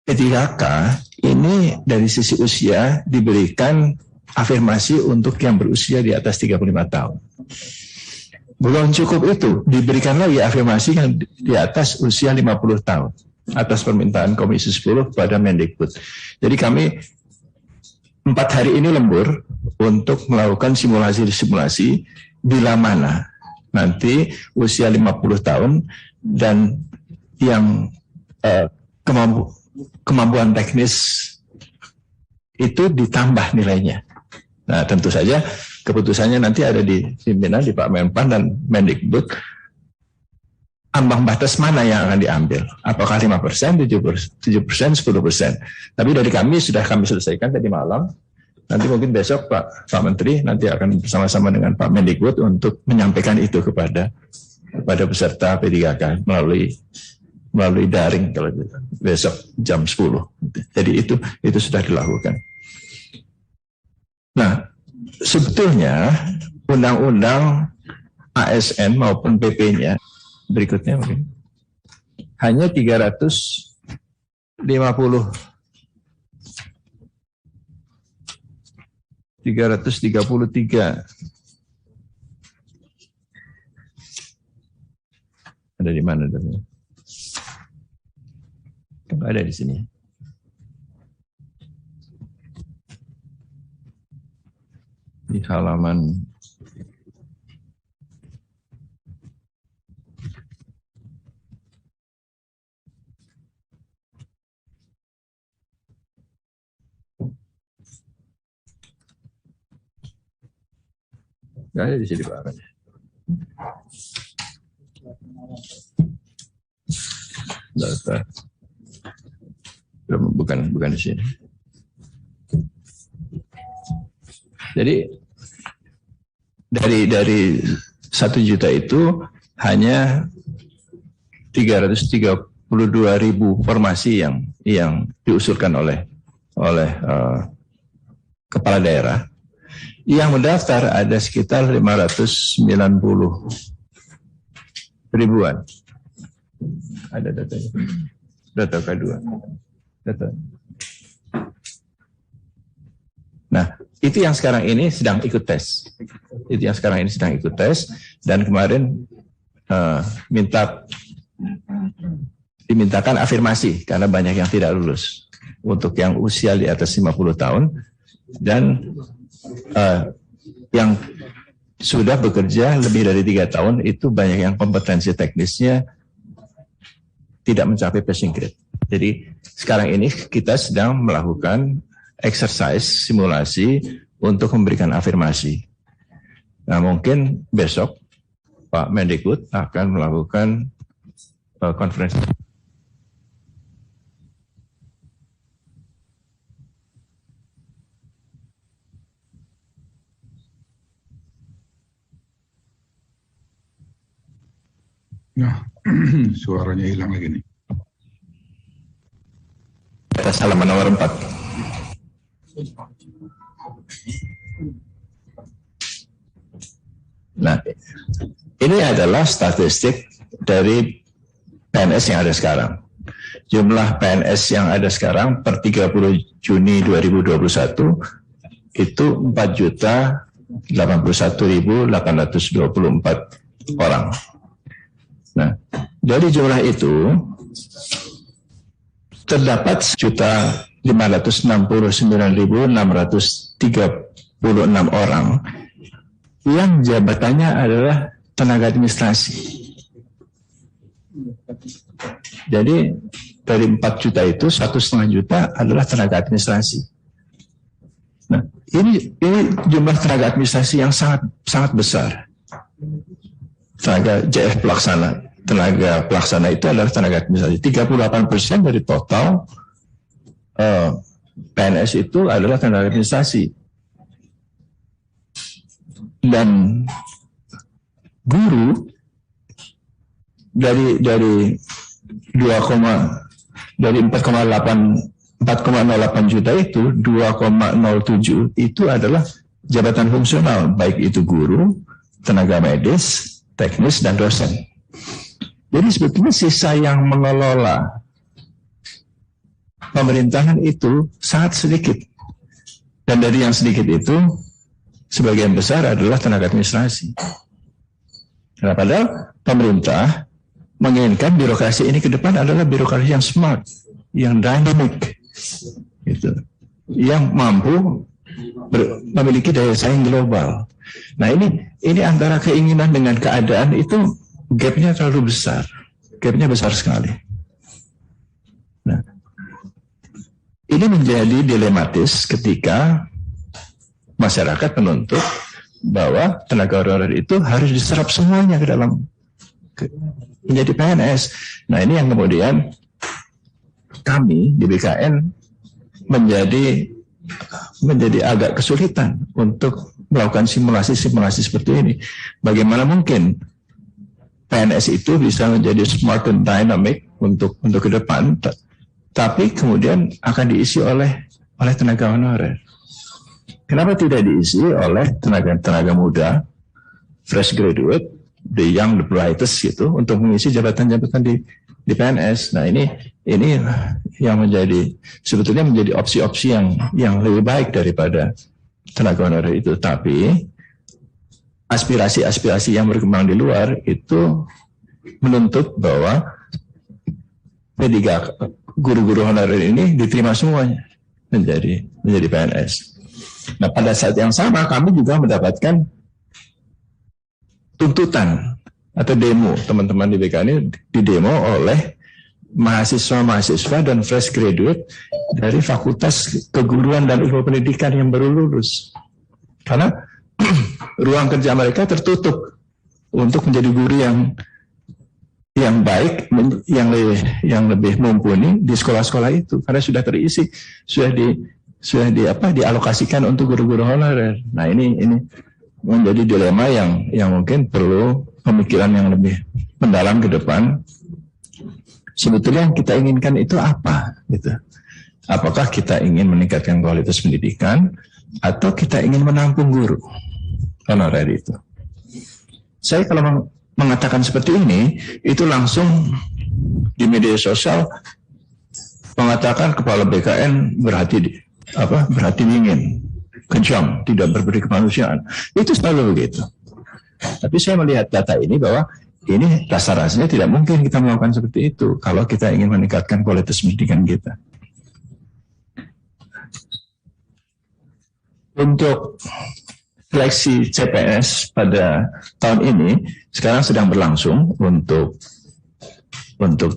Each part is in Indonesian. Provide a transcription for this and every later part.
P3K ini dari sisi usia diberikan afirmasi untuk yang berusia di atas 35 tahun. Belum cukup itu, diberikan lagi afirmasi yang di atas usia 50 tahun atas permintaan Komisi 10 kepada Mendikbud. Jadi kami 4 hari ini lembur untuk melakukan simulasi-simulasi bila mana nanti usia 50 tahun dan yang kemampuan teknis itu ditambah nilainya. Nah, tentu saja keputusannya nanti ada di pimpinan, di Pak Menpan dan Mendikbud. Ambang batas mana yang akan diambil? Apakah 5%, 7%, 10%? Tapi dari kami sudah kami selesaikan tadi malam. Nanti mungkin besok Pak Menteri nanti akan bersama-sama dengan Pak Mendikbud untuk menyampaikan itu kepada peserta P3K melalui daring kalau besok jam 10. Jadi itu sudah dilakukan. Nah, sebetulnya undang-undang ASN maupun PP-nya berikutnya mungkin hanya 333 ada di mana tadi? Ada di sini. Di halaman nggak ada di sini Pak. Data. Bukan di sini. Jadi dari 1 juta itu hanya 332.000 formasi yang diusulkan oleh kepala daerah. Yang mendaftar ada sekitar 590 ribuan. Ada datanya. Data K2. Data. Nah, itu yang sekarang ini sedang ikut tes. Dan kemarin dimintakan afirmasi karena banyak yang tidak lulus. Untuk yang usia di atas 50 tahun dan yang sudah bekerja lebih dari 3 tahun itu banyak yang kompetensi teknisnya tidak mencapai passing grade. Jadi sekarang ini kita sedang melakukan exercise simulasi untuk memberikan afirmasi. Nah, mungkin besok Pak Mendikbud akan melakukan konferensi. Nah, suaranya hilang lagi nih. Atas halaman nomor 4. Nah, ini adalah statistik dari PNS yang ada sekarang. Jumlah PNS yang ada sekarang per 30 Juni 2021 itu 4.081.824 orang. Nah, dari jumlah itu terdapat 1.569.636 orang yang jabatannya adalah tenaga administrasi. Jadi dari 4 juta itu 1,5 juta adalah tenaga administrasi. Nah, ini jumlah tenaga administrasi yang sangat besar. Tenaga JF pelaksana. Tenaga pelaksana itu adalah tenaga administrasi. 38% dari total PNS itu adalah tenaga administrasi. Dan guru dari 4,08 juta itu 2,07 itu adalah jabatan fungsional, baik itu guru, tenaga medis, teknis, dan dosen. Jadi sebetulnya sisa yang mengelola pemerintahan itu sangat sedikit. Dan dari yang sedikit itu, sebagian besar adalah tenaga administrasi. Nah, padahal pemerintah menginginkan birokrasi ini ke depan adalah birokrasi yang smart, yang dynamic, gitu, yang mampu memiliki daya saing global. Nah, ini antara keinginan dengan keadaan itu gapnya terlalu besar, gapnya besar sekali. Nah, ini menjadi dilematis ketika masyarakat menuntut bahwa tenaga honorer itu harus diserap semuanya ke dalam menjadi PNS. Nah, ini yang kemudian kami di BKN menjadi agak kesulitan untuk melakukan simulasi-simulasi seperti ini. Bagaimana mungkin PNS itu bisa menjadi smart and dynamic untuk ke depan, tapi kemudian akan diisi oleh tenaga honorer. Kenapa tidak diisi oleh tenaga muda, fresh graduate, the young, the brightest gitu, untuk mengisi jabatan-jabatan di PNS? Nah, ini yang sebetulnya menjadi opsi-opsi yang lebih baik daripada tenaga honorer itu. Tapi aspirasi-aspirasi yang berkembang di luar itu menuntut bahwa P3 guru-guru honorer ini diterima semuanya menjadi PNS. Nah, pada saat yang sama kami juga mendapatkan tuntutan atau demo, teman-teman di BKN ini didemo oleh mahasiswa-mahasiswa dan fresh graduate dari Fakultas Keguruan dan Ilmu Pendidikan yang baru lulus. Karena ruang kerja mereka tertutup untuk menjadi guru yang baik, yang lebih mumpuni di sekolah-sekolah itu, karena sudah terisi, sudah dialokasikan untuk guru-guru honorer. Nah, ini menjadi dilema yang mungkin perlu pemikiran yang lebih mendalam ke depan. Sebetulnya yang kita inginkan itu apa, gitu? Apakah kita ingin meningkatkan kualitas pendidikan atau kita ingin menampung guru honorer itu? Saya kalau mengatakan seperti ini, itu langsung di media sosial mengatakan kepala BKN berhati dingin, kejam, tidak berbudi kemanusiaan. Itu selalu begitu. Tapi saya melihat data ini bahwa ini rasa-rasanya tidak mungkin kita melakukan seperti itu kalau kita ingin meningkatkan kualitas pendidikan kita. Untuk seleksi CPNS pada tahun ini sekarang sedang berlangsung untuk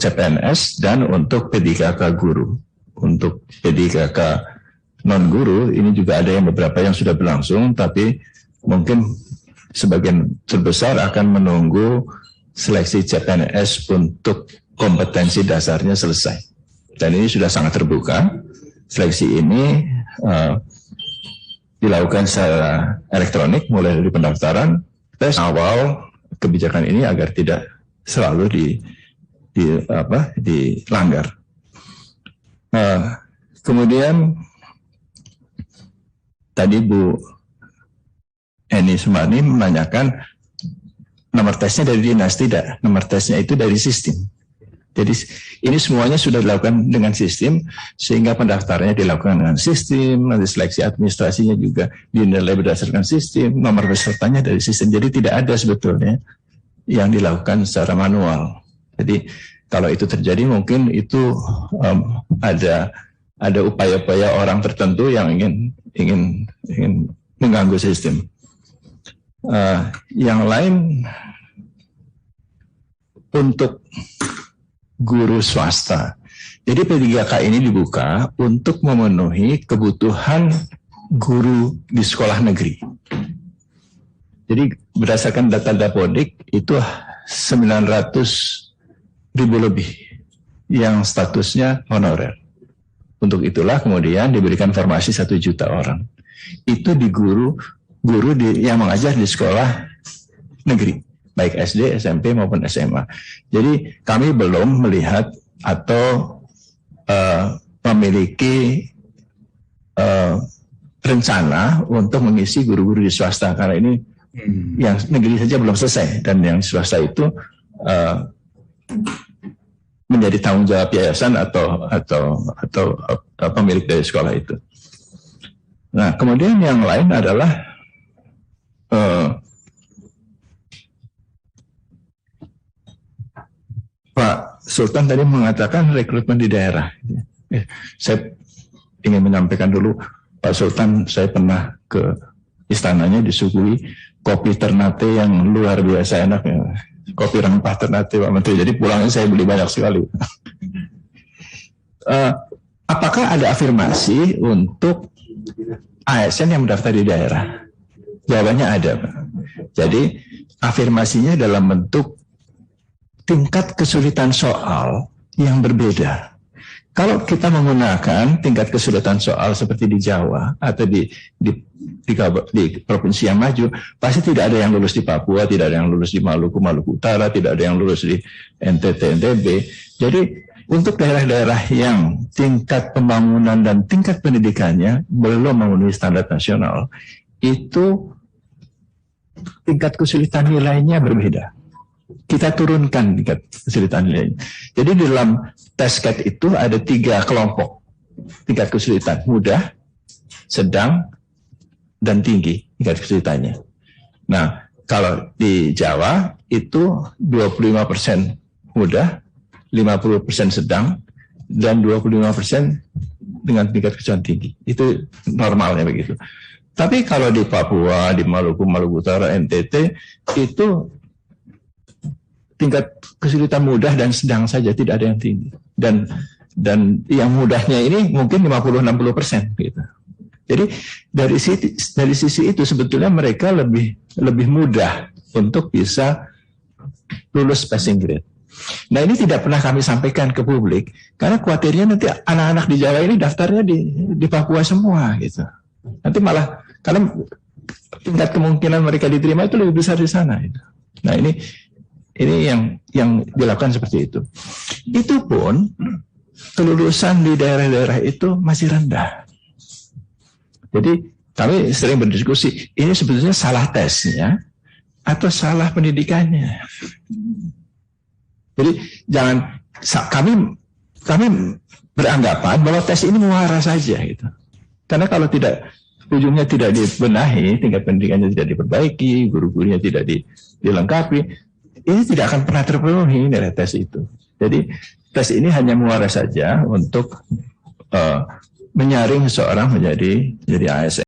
CPNS dan untuk P3K guru. Untuk P3K non-guru ini juga ada beberapa yang sudah berlangsung, tapi mungkin sebagian terbesar akan menunggu seleksi CPNS untuk kompetensi dasarnya selesai. Dan ini sudah sangat terbuka. Seleksi ini dilakukan secara elektronik mulai dari pendaftaran, tes awal kebijakan ini agar tidak selalu dilanggar. Kemudian tadi Bu Eni Sumarni menanyakan nomor tesnya dari dinas. Tidak, nomor tesnya itu dari sistem. Jadi ini semuanya sudah dilakukan dengan sistem, sehingga pendaftarannya dilakukan dengan sistem, nanti seleksi administrasinya juga dinilai berdasarkan sistem, nomor pesertanya dari sistem. Jadi tidak ada sebetulnya yang dilakukan secara manual. Jadi kalau itu terjadi mungkin itu ada upaya-upaya orang tertentu yang ingin mengganggu sistem. Yang lain untuk guru swasta. Jadi P3K ini dibuka untuk memenuhi kebutuhan guru di sekolah negeri. Jadi berdasarkan data Dapodik itu 900.000 lebih yang statusnya honorer. Untuk itulah kemudian diberikan formasi 1 juta orang. Itu di guru yang mengajar di sekolah negeri, baik SD, SMP maupun SMA. Jadi kami belum melihat atau memiliki rencana untuk mengisi guru-guru di swasta, karena ini yang negeri saja belum selesai, dan yang swasta itu menjadi tanggung jawab yayasan atau pemilik dari sekolah itu. Nah, kemudian yang lain adalah Pak Sultan tadi mengatakan rekrutmen di daerah. Saya ingin menyampaikan dulu, Pak Sultan, saya pernah ke istananya disuguhi kopi Ternate yang luar biasa enak, ya. Kopi rempah Ternate, Pak Menteri. Jadi pulangnya saya beli banyak sekali. Apakah ada afirmasi untuk ASN yang mendaftar di daerah? Jawabannya ada, Pak. Jadi afirmasinya dalam bentuk tingkat kesulitan soal yang berbeda. Kalau kita menggunakan tingkat kesulitan soal seperti di Jawa atau di provinsi yang maju, pasti tidak ada yang lulus di Papua, tidak ada yang lulus di Maluku Utara, tidak ada yang lulus di NTT, NTB. Jadi untuk daerah-daerah yang tingkat pembangunan dan tingkat pendidikannya belum memenuhi standar nasional, itu tingkat kesulitan nilainya berbeda. Kita turunkan tingkat kesulitan nilainya. Jadi di dalam tes CAT itu ada 3 kelompok tingkat kesulitan: mudah, sedang, dan tinggi tingkat kesulitannya. Nah, kalau di Jawa itu 25% mudah, 50% sedang, dan 25% dengan tingkat kesulitan tinggi. Itu normalnya begitu. Tapi kalau di Papua, di Maluku Utara, NTT, itu tingkat kesulitan mudah dan sedang saja, tidak ada yang tinggi. Dan yang mudahnya ini mungkin 50-60% gitu. Jadi dari sisi itu sebetulnya mereka lebih mudah untuk bisa lulus passing grade. Nah, ini tidak pernah kami sampaikan ke publik karena khawatirnya nanti anak-anak di Jawa ini daftarnya di Papua semua gitu. Nanti malah karena tingkat kemungkinan mereka diterima itu lebih besar di sana gitu. Nah, ini yang dilakukan seperti itu. Itu pun kelulusan di daerah-daerah itu masih rendah. Jadi kami sering berdiskusi, ini sebetulnya salah tesnya atau salah pendidikannya. Jadi kami beranggapan bahwa tes ini muara saja gitu. Karena kalau ujungnya tidak dibenahi, tingkat pendidikannya tidak diperbaiki, guru-gurunya tidak dilengkapi, ini tidak akan pernah terpenuhi nilai tes itu. Jadi tes ini hanya muara saja untuk menyaring seseorang menjadi ASN.